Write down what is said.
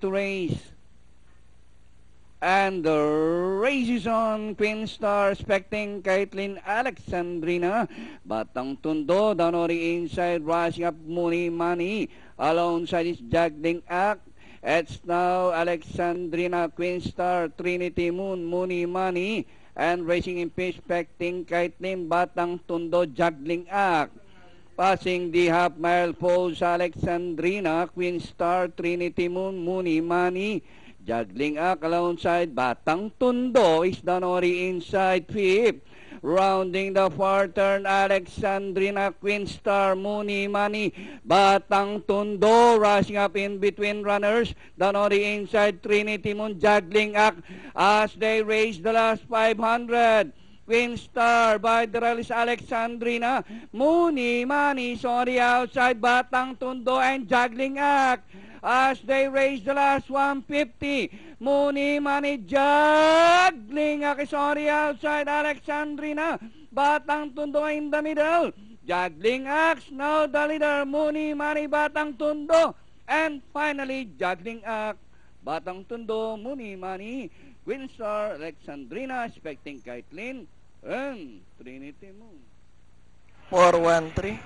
to race. And the race is on. Queen Star expecting Caitlin Alexandrina. Batang Tundo, Danori inside, rushing up Mooney Money. Alongside is Juggling Act. It's now Alexandrina, Queen Star, Trinity Moon, Mooney Money. And racing in pace, expecting Caitlin, Batang Tundo, Juggling Act. Passing the half-mile pose, Alexandrina, Queen Star, Trinity Moon, Mooney Money. Juggling Act alongside Batang Tundo is Danori inside fifth. Rounding the far turn, Alexandrina, Queen Star, Mooney Money, Batang Tundo rushing up in between runners. Danori inside, Trinity Moon, Juggling Act as they race the last 500. Queen Star by the rail is Alexandrina, Mooney Money, sorry outside, Batang Tundo and Juggling Act. As they raise the last 150, Mooney Money, Juggling Act, sorry outside, Alexandrina, Batang Tundo in the middle. Juggling Act, now the leader, Mooney Money, Batang Tundo, and finally Juggling Act, Batang Tundo, Mooney Money, Queen Star, Alexandrina, expecting Caitlin, and Trinity Moon. 4-1-3,